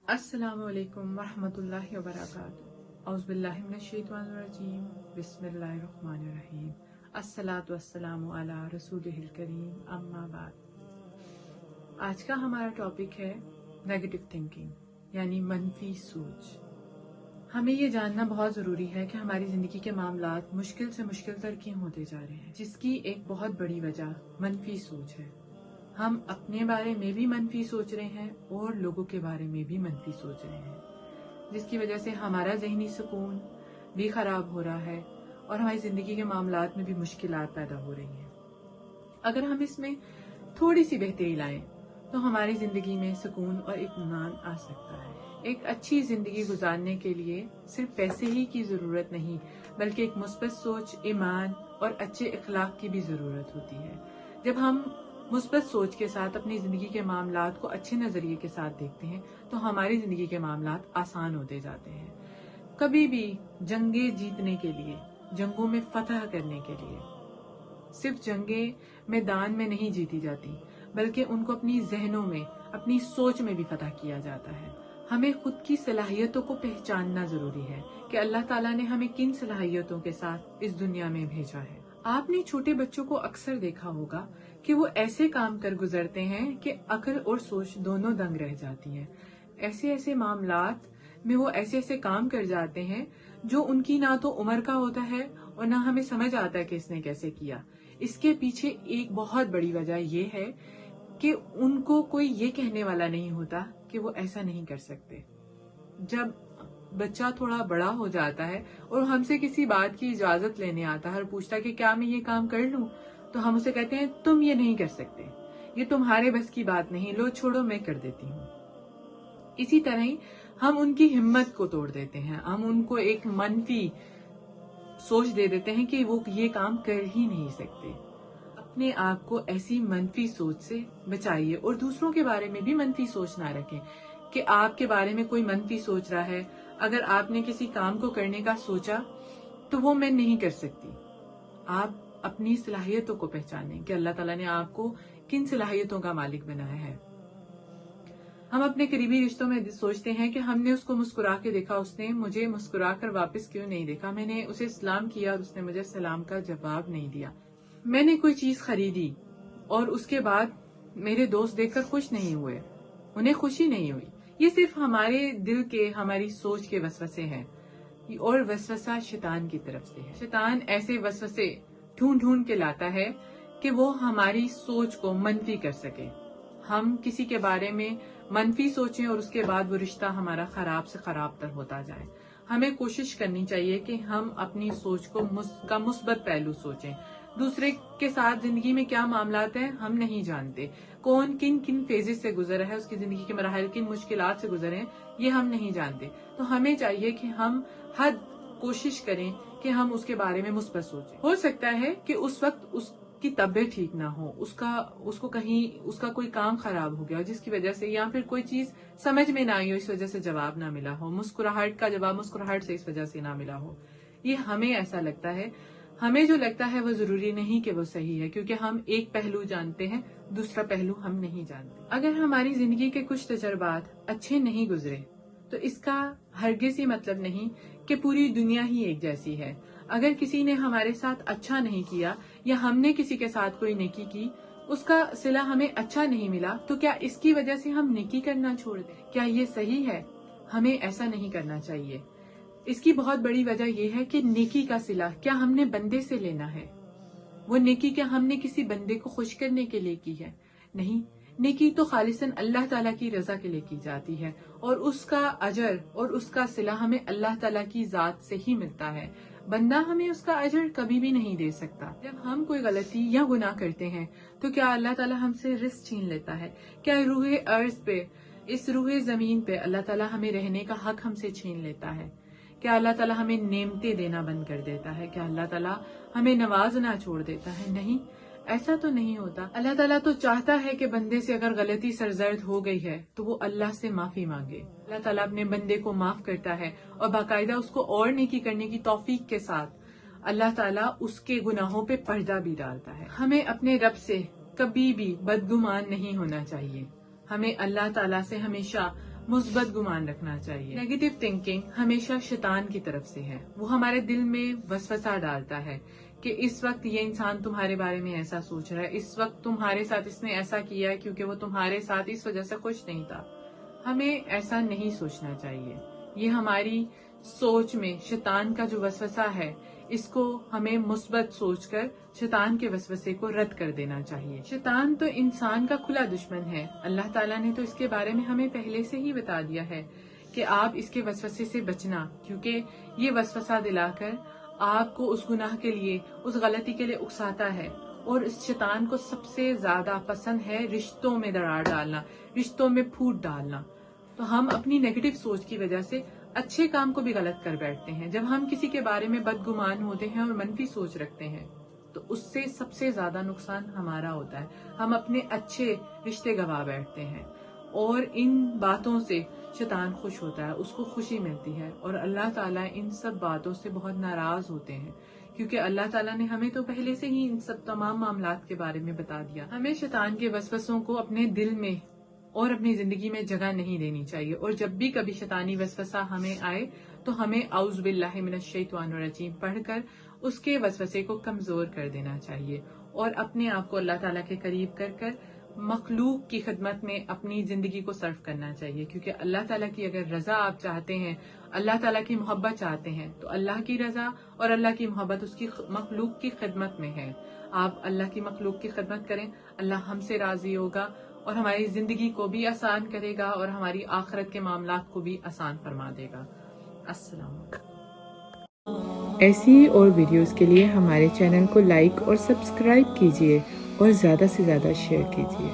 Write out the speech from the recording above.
अस्सलामु अलैकुम वरहमतुल्लाहि वबरकातुहू। औज़ु बिल्लाहि मिनश शैतानिर रजीम। बिस्मिल्लाहिर रहमानिर रहीम। अस्सलातु वस्सलामु अला रसूलिहिल करीम, अम्मा बाद। आज का हमारा टॉपिक है नेगेटिव थिंकिंग, यानी मनफी सोच। हमें ये जानना बहुत ज़रूरी है कि हमारी ज़िंदगी के मामलात मुश्किल से मुश्किल तर क्यों होते जा रहे हैं, जिसकी एक बहुत बड़ी वजह मनफी सोच है। हम अपने बारे में भी मनफी सोच रहे हैं और लोगों के बारे में भी मनफी सोच रहे हैं, जिसकी वजह से हमारा ज़हनी सुकून भी ख़राब हो रहा है और हमारी ज़िंदगी के मामलात में भी मुश्किलात पैदा हो रही हैं। अगर हम इसमें थोड़ी सी बेहतरी लाएं तो हमारी ज़िंदगी में सुकून और इत्मीनान आ सकता है। एक अच्छी ज़िंदगी गुजारने के लिए सिर्फ पैसे ही की ज़रूरत नहीं, बल्कि एक मुस्बत सोच, ईमान और अच्छे अखलाक की भी ज़रूरत होती है। जब हम मुस्बत सोच के साथ अपनी ज़िंदगी के मामलात को अच्छे नज़रिए के साथ देखते हैं तो हमारी ज़िंदगी के मामलात आसान होते जाते हैं। कभी भी जंगें जीतने के लिए, जंगों में फतह करने के लिए सिर्फ जंगें मैदान में नहीं जीती जाती, बल्कि उनको अपनी जहनों में, अपनी सोच में भी फतह किया जाता है। हमें खुद की सलाहियतों को पहचानना ज़रूरी है कि अल्लाह ताला ने हमें किन सलाहियतों के साथ इस दुनिया में भेजा है। आपने छोटे बच्चों को अक्सर देखा होगा कि वो ऐसे काम कर गुजरते हैं कि अक्ल और सोच दोनों दंग रह जाती हैं। ऐसे ऐसे मामलात में वो ऐसे ऐसे काम कर जाते हैं जो उनकी ना तो उम्र का होता है और ना हमें समझ आता है कि इसने कैसे किया। इसके पीछे एक बहुत बड़ी वजह ये है कि उनको कोई ये कहने वाला नहीं होता कि वो ऐसा नहीं कर सकते। जब बच्चा थोड़ा बड़ा हो जाता है और हमसे किसी बात की इजाजत लेने आता है और पूछता है कि क्या मैं ये काम कर लूं, तो हम उसे कहते हैं तुम ये नहीं कर सकते, ये तुम्हारे बस की बात नहीं, लो छोड़ो मैं कर देती हूँ। इसी तरह ही हम उनकी हिम्मत को तोड़ देते हैं, हम उनको एक मनफी सोच दे देते हैं कि वो ये काम कर ही नहीं सकते। अपने आप को ऐसी मनफी सोच से बचाइए और दूसरों के बारे में भी मनफी सोच ना रखें कि आपके बारे में कोई मनफी सोच रहा है। अगर आपने किसी काम को करने का सोचा तो वो मैं नहीं कर सकती। आप अपनी सलाहियतों को पहचानें कि अल्लाह ताला ने आपको किन सलाहियतों का मालिक बनाया है। हम अपने करीबी रिश्तों में सोचते हैं कि हमने उसको मुस्कुरा के देखा, उसने मुझे मुस्कुरा कर वापस क्यों नहीं देखा, मैंने उसे सलाम किया और उसने मुझे सलाम का जवाब नहीं दिया। मैंने कोई चीज खरीदी और उसके बाद मेरे दोस्त देखकर खुश नहीं हुए, उन्हें खुशी नहीं हुई। ये सिर्फ हमारे दिल के, हमारी सोच के वसवसे हैं और वसवसा शैतान की तरफ से है। शैतान ऐसे वसवसे ढूंढ ढूंढ के लाता है कि वो हमारी सोच को मनफी कर सके। हम किसी के बारे में मनफी सोचें और उसके बाद वो रिश्ता हमारा खराब से खराब तर होता जाए। हमें कोशिश करनी चाहिए कि हम अपनी सोच को मुस्बत पहलू सोचें। दूसरे के साथ जिंदगी में क्या मामलात हैं हम नहीं जानते, कौन किन किन फेजेस से गुजरा है, उसकी जिंदगी के मराहल किन मुश्किलात से गुजरे हैं, ये हम नहीं जानते। तो हमें चाहिए कि हम हर कोशिश करें कि हम उसके बारे में मुस्बत सोचें। हो सकता है कि उस वक्त उसकी तबीयत ठीक ना हो, उसको कहीं उसका कोई काम खराब हो गया जिसकी वजह से, या फिर कोई चीज समझ में ना आई हो, इस वजह से जवाब ना मिला हो, मुस्कुराहट का जवाब मुस्कुराहट से इस वजह से ना मिला हो। ये हमें ऐसा लगता है। हमें जो लगता है वो जरूरी नहीं कि वो सही है, क्योंकि हम एक पहलू जानते हैं, दूसरा पहलू हम नहीं जानते। अगर हमारी जिंदगी के कुछ तजर्बात अच्छे नहीं गुजरे तो इसका हरगिज़ ये मतलब नहीं कि पूरी दुनिया ही एक जैसी है। अगर किसी ने हमारे साथ अच्छा नहीं किया या हमने किसी के साथ कोई नेकी की, उसका सिला हमें अच्छा नहीं मिला, तो क्या इसकी वजह से हम नेकी करना छोड़ दें? क्या ये सही है? हमें ऐसा नहीं करना चाहिए। इसकी बहुत बड़ी वजह यह है कि नेकी का सिला क्या हमने बंदे से लेना है? वो नेकी क्या हमने किसी बंदे को खुश करने के लिए की है? नहीं, नेकी तो खालिसन अल्लाह ताला की रजा के लिए की जाती है और उसका अजर और उसका सिला हमें अल्लाह ताला की जात से ही मिलता है। बंदा हमें उसका अजर कभी भी नहीं दे सकता। जब हम कोई गलती या गुनाह करते हैं तो क्या अल्लाह ताला हमसे रिस्क छीन लेता है? क्या रूहे अर्ज पे, इस रूहे जमीन पे अल्लाह ताला हमें रहने का हक हमसे छीन लेता है? क्या अल्लाह ताला हमें नेमतें देना बंद कर देता है? क्या अल्लाह ताला हमें नवाजना छोड़ देता है? नहीं, ऐसा तो नहीं होता। अल्लाह ताला तो चाहता है कि बंदे से अगर गलती सरजर्द हो गई है तो वो अल्लाह से माफी मांगे। अल्लाह ताला अपने बंदे को माफ करता है और बाकायदा उसको और नेकी करने की तौफीक के साथ अल्लाह ताला उसके गुनाहों पे पर्दा भी डालता है। हमें अपने रब से कभी भी बदगुमान नहीं होना चाहिए। हमें अल्लाह ताला से हमेशा مثبत गुमान रखना चाहिए। नेगेटिव थिंकिंग हमेशा शैतान की तरफ से है। वो हमारे दिल में वसवसा डालता है कि इस वक्त ये इंसान तुम्हारे बारे में ऐसा सोच रहा है, इस वक्त तुम्हारे साथ इसने ऐसा किया है क्योंकि वो तुम्हारे साथ इस वजह से खुश नहीं था। हमें ऐसा नहीं सोचना चाहिए। ये हमारी सोच में शैतान का जो वसवसा है, इसको हमें मुस्बत सोचकर शैतान के वसवसे को रद्द कर देना चाहिए। शैतान तो इंसान का खुला दुश्मन है। अल्लाह ताला ने तो इसके बारे में हमें पहले से ही बता दिया है कि आप इसके वसवसे से बचना, क्योंकि ये वसवसा दिलाकर आपको उस गुनाह के लिए, उस गलती के लिए उकसाता है। और इस शैतान को सबसे ज्यादा पसंद है रिश्तों में दरार डालना, रिश्तों में फूट डालना। तो हम अपनी नेगेटिव सोच की वजह से अच्छे काम को भी गलत कर बैठते हैं। जब हम किसी के बारे में बदगुमान होते हैं और मनफी सोच रखते हैं, तो उससे सबसे ज्यादा नुकसान हमारा होता है। हम अपने अच्छे रिश्ते गवा बैठते हैं और इन बातों से शैतान खुश होता है, उसको खुशी मिलती है। और अल्लाह ताला इन सब बातों से बहुत नाराज होते हैं, क्योंकि अल्लाह ताला ने हमें तो पहले से ही इन सब तमाम मामलात के बारे में बता दिया। हमें शैतान के वसवसों को अपने दिल में और अपनी जिंदगी में जगह नहीं देनी चाहिए। और जब भी कभी शैतानी वसवसा हमें आए तो हमें औज़ु बिल्लाहि मिनश शैतानिर रजीम पढ़कर उसके वसवसे को कमजोर कर देना चाहिए और अपने आप को अल्लाह ताला के करीब कर मखलूक की खिदमत में अपनी जिंदगी को सर्व करना चाहिए। क्योंकि अल्लाह ताला की अगर रजा आप चाहते हैं, अल्लाह ताला की मोहब्बत चाहते हैं, तो अल्लाह की रजा और अल्लाह की मोहब्बत उसकी मखलूक की खिदमत में है। आप अल्लाह की मखलूक की खिदमत करें, अल्लाह हमसे राजी होगा और हमारी जिंदगी को भी आसान करेगा और हमारी आखिरत के मामलात को भी आसान फरमा देगा। अस्सलाम वालेकुम। ऐसी ही और वीडियोस के लिए हमारे चैनल को लाइक और सब्सक्राइब कीजिए और ज़्यादा से ज़्यादा शेयर कीजिए।